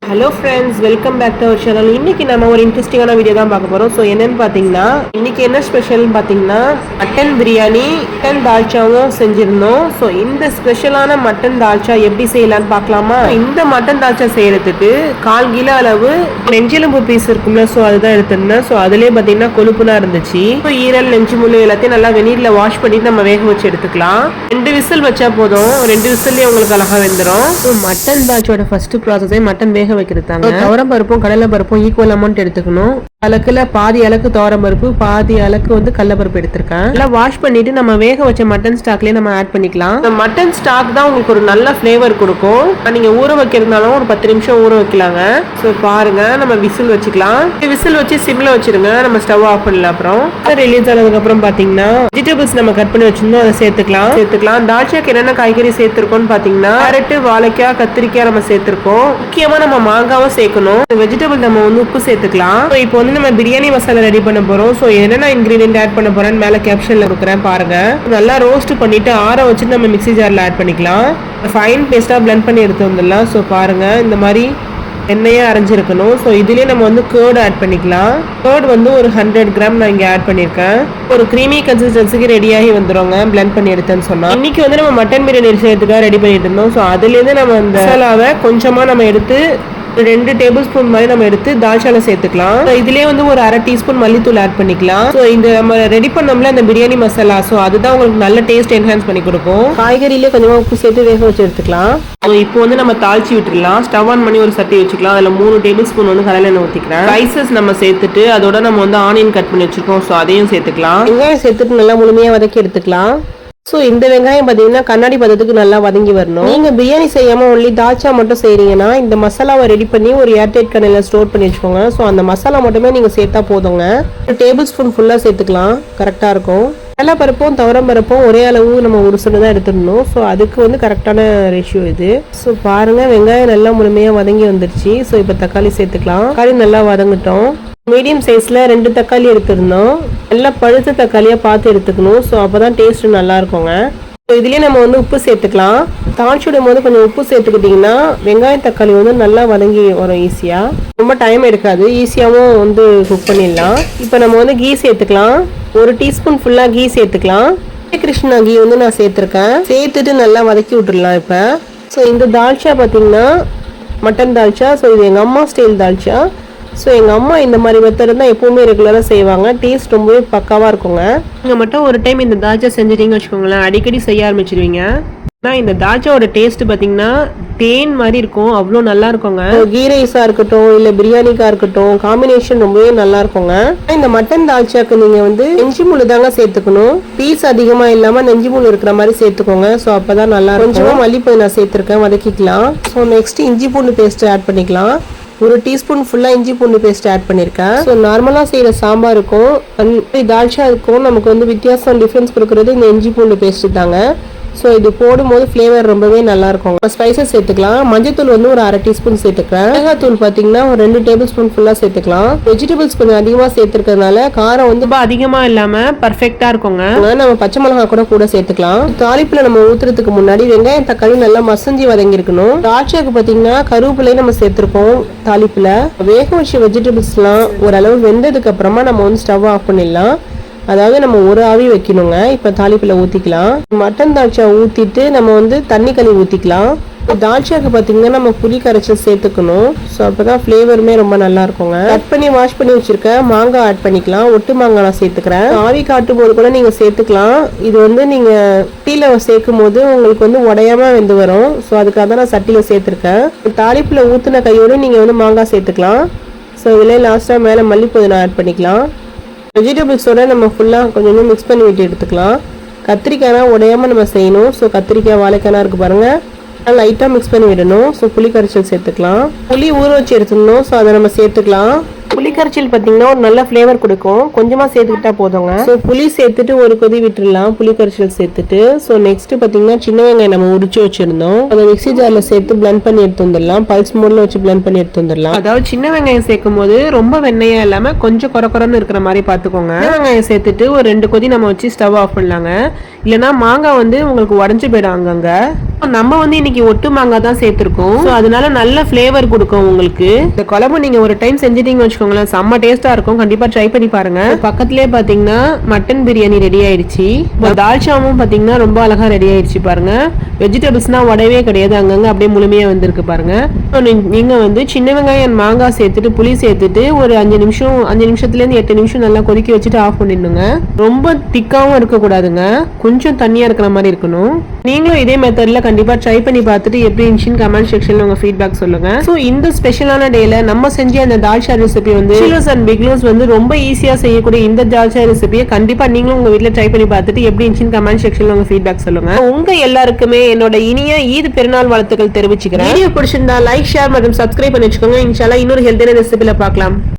Hello friends, welcome back to our channel. இன்னைக்கு நம்ம ஒரு இன்ட்ரெஸ்டிங்கான வீடியோ தான் பார்க்க போகிறோம். ஸோ என்னன்னு பார்த்தீங்கன்னா, இன்னைக்கு என்ன ஸ்பெஷல்னு பார்த்தீங்கன்னா, மட்டன் பிரியாணி மட்டன் தால்ச்சாவும் செஞ்சுருந்தோம். ஸோ இந்த ஸ்பெஷலான மட்டன் தால்ச்சா எப்படி செய்யலான்னு பார்க்கலாமா? இந்த மட்டன் தால்ச்சா செய்யறதுக்கு 1/4 கிலோ அளவு நெஞ்செலும்பு பீஸ் இருக்கும்ல, ஸோ அதுதான் எடுத்துருந்தேன். ஸோ அதுலேயே பார்த்தீங்கன்னா கொழுப்புனா இருந்துச்சு. ஸோ ஈரல், நெஞ்சு முள்ளு எல்லாத்தையும் நல்லா வெந்நீரில் வாஷ் பண்ணிட்டு நம்ம வேக வச்சு எடுத்துக்கலாம். 2 விசில் வச்சா போதும், 2 விசில்லேயே உங்களுக்கு அழகாக வெந்துடும். ஸோ மட்டன் தால்ச்சோட ஃபர்ஸ்ட் ப்ராசஸே மட்டன் வேக வைக்கிறதாங்க. துவரம் பருப்பும் கடலை பருப்பும் ஈக்குவல் அமௌண்ட் எடுத்துக்கணும். அளக்குல பாதி அளக்கு துவரம் பருப்பு, பாதி அளக்கு வந்து கடலைப்பருப்பு எடுத்திருக்கேன். எல்லாம் வாஷ் பண்ணிட்டு நம்ம வேக வச்ச மட்டன் ஸ்டாக்லயே நம்ம ஆட் பண்ணிக்கலாம். இந்த மட்டன் ஸ்டாக் தான் உங்களுக்கு ஒரு நல்ல ஃபிளேவர் கொடுக்கும். நீங்க ஊற வைக்கிறதுனாலும் ஒரு 10 நிமிஷம் ஊற வைக்கலாங்க. ஸோ பாருங்க, நம்ம விசில் வச்சுக்கலாம். விசில் வச்சு சிம்ல வச்சிருங்க. நம்ம ஸ்டவ் ஆஃப் பண்ணல. அப்புறம் ரிலீஸ் ஆனதுக்கு அப்புறம் பாத்தீங்கன்னா வெஜிடபிள்ஸ் நம்ம கட் பண்ணி வச்சிருந்தோம், அதை சேர்த்துக்கலாம். தால்ச்சாக்கு என்னென்ன காய்கறி சேர்த்திருக்கோம்னு பாத்தீங்கன்னா, கேரட், வாழைக்காய், கத்திரிக்காய் நம்ம சேர்த்திருக்கோம். முக்கியமா நம்ம மாங்காவும் சேர்க்கணும். வெஜிடபிள் நம்ம வந்து உப்பு சேர்த்துக்கலாம். இப்போ வந்து நம்ம பிரியாணி மசாலா ரெடி பண்ண போறோம். ஸோ என்னென்ன இன்கிரீடியன்ட் ஆட் பண்ண போறேன்னு மேல கேப்ஷன்ல கொடுக்குறேன் பாருங்க. நல்லா ரோஸ்ட் பண்ணிட்டு ஆற வச்சுட்டு நம்ம மிக்ஸி ஜார்ல ஆட் பண்ணிக்கலாம். ஃபைன் பேஸ்டா பிளெண்ட் பண்ணி எடுத்து வந்துடலாம். ஸோ பாருங்க, இந்த மாதிரி எண்ணெயே அரைஞ்சிருக்கணும். ஸோ இதுலேயே நம்ம வந்து கேர்டு ஆட் பண்ணிக்கலாம். கேர்டு வந்து ஒரு 100 கிராம் நான் இங்கே ஆட் பண்ணியிருக்கேன். ஒரு க்ரீமி கன்சிஸ்டன்சிக்கு ரெடியாகி வந்துடுங்க பிளெண்ட் பண்ணி எடுத்தேன்னு சொன்னால். இன்னைக்கு வந்து நம்ம மட்டன் பிரியாணி செய்யறதுக்காக ரெடி பண்ணிட்டு இருந்தோம். ஸோ அதுலேருந்து நம்ம அந்த மசாலாவை கொஞ்சமாக நம்ம எடுத்து 2 டேபிள் ஸ்பூன் மாதிரி நம்ம எடுத்து தால்ச்சால சேர்த்துக்கலாம். இதுலயே வந்து ஒரு 1/2 டீஸ்பூன் மல்லித்தூள் ஆட் பண்ணிக்கலாம். ஸோ இந்த நம்ம ரெடி பண்ணோம்ல அந்த பிரியாணி மசாலா, ஸோ அதுதான் உங்களுக்கு நல்ல டேஸ்ட் என்ஹான்ஸ் பண்ணி கொடுக்கும். காய்கறியிலே கொஞ்சமா உப்பு சேர்த்து வேக வச்சு எடுத்துக்கலாம். ஸோ இப்போ வந்து நம்ம தாளிச்சு விட்டுடலாம். ஸ்டவ் ஆன் பண்ணி ஒரு சட்டி வச்சுக்கலாம். அதில் 3 டேபிள் ஸ்பூன் வந்து கடலை எண்ணெய் ஊற்றிக்கிறேன். ஸ்பைசஸ் நம்ம சேர்த்துட்டு அதோட நம்ம வந்து ஆனியன் கட் பண்ணி வச்சிருக்கோம். ஸோ அதையும் சேர்த்துக்கலாம். வெங்காயம் சேர்த்துட்டு நல்லா முழுமையாக வதக்கி எடுத்துக்கலாம். ஸோ இந்த வெங்காயம் பார்த்தீங்கன்னா கண்ணாடி பதத்துக்கு நல்லா வதங்கி வரணும். நீங்கள் பிரியாணி செய்யாமல் ஒன்லி தால்ச்சா மட்டும் செய்கிறீங்கன்னா இந்த மசாலாவை ரெடி பண்ணி ஒரு ஏர்டைட் கண்ணில் ஸ்டோர் பண்ணி வச்சுக்கோங்க. ஸோ அந்த மசாலா மட்டுமே நீங்கள் சேர்த்தா போதுங்க. ஒரு டேபிள் ஸ்பூன் ஃபுல்லாக சேர்த்துக்கலாம், கரெக்டாக இருக்கும். கடலை பருப்பும் துவரம் பருப்பும் ஒரே அளவு நம்ம ஒரு சுண்டு தான் எடுத்துடணும். ஸோ அதுக்கு வந்து கரெக்டான ரேஷியோ இது. ஸோ பாருங்கள், வெங்காயம் நல்லா முழுமையாக வதங்கி வந்துருச்சு. ஸோ இப்போ தக்காளி சேர்த்துக்கலாம். தக்காளி நல்லா வதங்கட்டும். மீடியம் சைஸில் 2 தக்காளி எடுத்துருந்தோம். நல்லா பழுத்த தக்காளியாக பார்த்து எடுத்துக்கணும். ஸோ அப்போ தான் டேஸ்ட் நல்லா இருக்குங்க. ஸோ இதுலேயே நம்ம வந்து உப்பு சேர்த்துக்கலாம். தாளிச்சுடும் போது கொஞ்சம் உப்பு சேர்த்துக்கிட்டிங்கன்னா வெங்காயம் தக்காளி வந்து நல்லா வதங்கி வரும். ஈஸியாக, ரொம்ப டைம் எடுக்காது, ஈஸியாகவும் வந்து குக் பண்ணிடலாம். இப்போ நம்ம வந்து கீ சேர்த்துக்கலாம். 1 டீஸ்பூன் ஃபுல்லாக கீ சேர்த்துக்கலாம். கிருஷ்ணா கீ வந்து நான் சேர்த்துருக்கேன். சேர்த்துட்டு நல்லா வதக்கி விட்டுடலாம். இப்போ ஸோ இந்த தால்ச்சா பார்த்தீங்கன்னா மட்டன் தால்ச்சா. ஸோ இது எங்கள் அம்மா ஸ்டைல் தால்ச்சா. ஸோ எங்கள் அம்மா இந்த மாதிரி மெத்தட் தான் எப்போவுமே ரெகுலராக செய்வாங்க. டேஸ்ட் ரொம்பவே பக்காவாக இருக்குங்க. நீங்கள் மட்டும் ஒரு டைம் இந்த தால்ச்சா செஞ்சிட்டீங்கன்னு வச்சுக்கோங்களேன், அடிக்கடி செய்ய ஆரம்பிச்சிருவீங்க. ஆனால் இந்த தால்ச்சாவோட டேஸ்ட் பார்த்தீங்கன்னா தேன் மாதிரி இருக்கும், அவ்வளோ நல்லா இருக்குங்க. கீ ரைஸாக இருக்கட்டும் இல்லை பிரியாணிக்காக இருக்கட்டும், காம்பினேஷன் ரொம்பவே நல்லா இருக்குங்க. இந்த மட்டன் தால்ச்சாக்கு நீங்கள் வந்து நெஞ்சு முள்ளு தாங்க சேர்த்துக்கணும். பீஸ் அதிகமாக இல்லாமல் நெஞ்சு முள்ளு இருக்கிற மாதிரி சேர்த்துக்கோங்க. ஸோ அப்போ தான் நல்லா இருக்கும். கொஞ்சமாக மல்லிப்பொடி நான் சேர்த்துருக்கேன், வதக்கிக்கலாம். ஸோ நெக்ஸ்ட் இஞ்சி பூண்டு பேஸ்ட் ஆட் பண்ணிக்கலாம். 1 டீஸ்பூன் ஃபுல்லாக இஞ்சி பூண்டு பேஸ்ட் ஆட் பண்ணியிருக்கேன். ஸோ நார்மலாக செய்கிற சாம்பாருக்கும் தால்ச்சா இருக்கும் நமக்கு வந்து வித்தியாசம் டிஃப்ரென்ஸ் கொடுக்குறது இந்த இஞ்சி பூண்டு பேஸ்ட்டு தாங்க. ஸோ இது போடும்போது ஃப்ளேவர் ரொம்பவே நல்லா இருக்கும். ஸ்பைசஸ் சேர்த்துக்கலாம். மஞ்சத்தூள் வந்து ஒரு 1/2 டீஸ்பூன் சேர்த்துக்கிறேன். மிளகாத்தூள் பார்த்தீங்கன்னா ஒரு 2 டேபிள் ஸ்பூன் ஃபுல்லாக சேர்த்துக்கலாம். வெஜிடபிள்ஸ் கொஞ்சம் அதிகமாக சேர்த்துக்கிறதுனால காரம் வந்து அதிகமாக இல்லாமல் பர்ஃபெக்டாக இருக்குங்க. நம்ம பச்சை மிளகா கூட சேர்த்துக்கலாம். தாளிப்பில் நம்ம ஊற்றுறதுக்கு முன்னாடி வெங்காயம் தக்காளி நல்லா மசஞ்சி வதங்கிருக்கணும். தால்ச்சாக்கு பார்த்தீங்கன்னா கருவேப்பிலையும் நம்ம சேர்த்துருக்கோம். தாளிப்பில் வேக வச்ச வெஜிடபிள்ஸ்லாம் ஓரளவு வெந்ததுக்கு அப்புறமா நம்ம வந்து ஸ்டவ் ஆஃப் பண்ணிடலாம். அதாவது நம்ம ஒரு ஆவி வைக்கணுங்க. இப்போ தாளிப்பில் ஊற்றிக்கலாம். மட்டன் தால்ச்சா ஊற்றிட்டு நம்ம வந்து தண்ணி கழுவி ஊற்றிக்கலாம். தால்ச்சாக்கு பார்த்தீங்கன்னா நம்ம புளி கரைச்சல் சேர்த்துக்கணும். ஸோ அப்போ தான் ஃப்ளேவருமே ரொம்ப நல்லா இருக்குங்க. கட் பண்ணி வாஷ் பண்ணி வச்சுருக்கேன் மாங்காய் ஆட் பண்ணிக்கலாம். ஒட்டு மாங்காய் நான் சேர்த்துக்கிறேன். ஆவி காட்டும் போது கூட நீங்கள் சேர்த்துக்கலாம். இது வந்து நீங்கள் சட்டியில் சேர்க்கும் போது உங்களுக்கு வந்து உடையாமல் வெந்து வரும். ஸோ அதுக்காக தான் நான் சட்டியில் சேர்த்துருக்கேன். தாளிப்பில் ஊற்றின கையோடு நீங்கள் வந்து மாங்காய் சேர்த்துக்கலாம். ஸோ இதில் லாஸ்ட்டாக மேலே மல்லிப்பொடி ஆட் பண்ணிக்கலாம். வெஜிடபிள்ஸோட நம்ம ஃபுல்லாக கொஞ்சம் மிக்ஸ் பண்ணி விட்டு எடுத்துக்கலாம். கத்திரிக்காய்னா உடையாமல் நம்ம செய்யணும். ஸோ கத்திரிக்காய், வாழைக்காய்னா இருக்குது பாருங்கள், லைட்டாக மிக்ஸ் பண்ணி விடணும். ஸோ புளி கரைச்சல் சேர்த்துக்கலாம். புளி ஊற வச்சு எடுத்துடணும். ஸோ அதை நம்ம சேர்த்துக்கலாம். புளி புளிக்கரைச்சல் பார்த்தீங்கன்னா ஒரு நல்ல ஃப்ளேவர் கொடுக்கும். கொஞ்சமா சேர்த்துக்கிட்டா போதுங்க. ஸோ புளி சேர்த்துட்டு ஒரு கொதி விட்டுடலாம். புளிக்கரைச்சல் சேர்த்துட்டு ஸோ நெக்ஸ்ட் பார்த்தீங்கன்னா சின்ன வெங்காயம் நம்ம உரிச்சு வச்சிருந்தோம். அதை மிக்ஸி ஜார்ல சேர்த்து பிளண்ட் பண்ணி எடுத்து வந்துடலாம். பல்ஸ் மோட்ல வச்சு பிளண்ட் பண்ணி எடுத்து வந்துடலாம். அதாவது சின்ன வெங்காயம் சேர்க்கும் போது ரொம்ப வெண்ணையா இல்லாம கொஞ்சம் குறன்னு இருக்கிற மாதிரி பார்த்துக்கோங்க. சின்ன வெங்காயம் சேர்த்துட்டு ஒரு 2 கொதி நம்ம வச்சு ஸ்டவ் ஆஃப் பண்ணலாங்க. இல்லைன்னா மாங்காய் வந்து உங்களுக்கு உடஞ்சு போயிடும் அங்கங்க. நம்ம வந்து இன்னைக்கு ஒட்டு மாங்காய் தான் சேர்த்திருக்கோம். அதனால நல்ல ஃபிளேவர் கொடுக்கும் உங்களுக்கு. இந்த குழம்பு நீங்க ஒரு டைம் செஞ்சிட்டீங்கன்னு வச்சுக்கோங்களேன், செம்ம டேஸ்டா இருக்கும். கண்டிப்பா ட்ரை பண்ணி பாருங்க. பக்கத்திலே பாத்தீங்கன்னா மட்டன் பிரியாணி ரெடி ஆயிடுச்சு. தால்ச்சாவும் பாத்தீங்கன்னா ரொம்ப அழகா ரெடி ஆயிடுச்சு பாருங்க. வெஜிடபிள்ஸ்னா உடவே கிடையாது, அங்கங்க அப்படியே முழுமையா வந்திருக்கு பாருங்க. நீங்க வந்து சின்ன வெங்காயம் மாங்காய் சேர்த்துட்டு புளி சேர்த்துட்டு ஒரு 5 நிமிஷத்துல இருந்து 8 நிமிஷம் நல்லா கொதிக்க வச்சுட்டு ஆஃப் பண்ணிடுங்க. ரொம்ப திக்காவும் இருக்க கூடாதுங்க, கொஞ்சம் தண்ணியா இருக்கிற மாதிரி இருக்கணும். நீங்களும் இதே மெத்தட்ல கண்டிப்பா ட்ரை பண்ணி பார்த்துட்டு எப்படி இருந்துச்சுன்னு கமெண்ட் செக்ஷன்ல உங்க ஃபீட்பேக் சொல்லுங்க. சோ இந்த ஸ்பெஷலான டேல நம்ம செஞ்ச அந்த தால்ச்சா ரெசிபி வந்து சில்லோஸ் அண்ட் பிக்லோஸ் வந்து ரொம்ப ஈஸியா செய்யக்கூடிய இந்த தால்ச்சா ரெசிபியை கண்டிப்பா நீங்களும் உங்க வீட்ல ட்ரை பண்ணி பார்த்துட்டு எப்படி இருந்துச்சுன்னு கமெண்ட் செக்ஷன்ல உங்க ஃபீட்பேக் சொல்லுங்க. உங்க எல்லாருக்குமே என்னோட இனிய ஈத் பெருநாள் வாழ்த்துக்கள் தெரிவிச்சுக்கிறேன். வீடியோ பிடிச்சிருந்தா லைக், ஷேர் மற்றும் சப்ஸ்கிரைப் பண்ணி வச்சுக்கோங்க. இன்ஷால்லா இன்னொரு ஹெல்த்தியான ரெசிபில பார்க்கலாம்.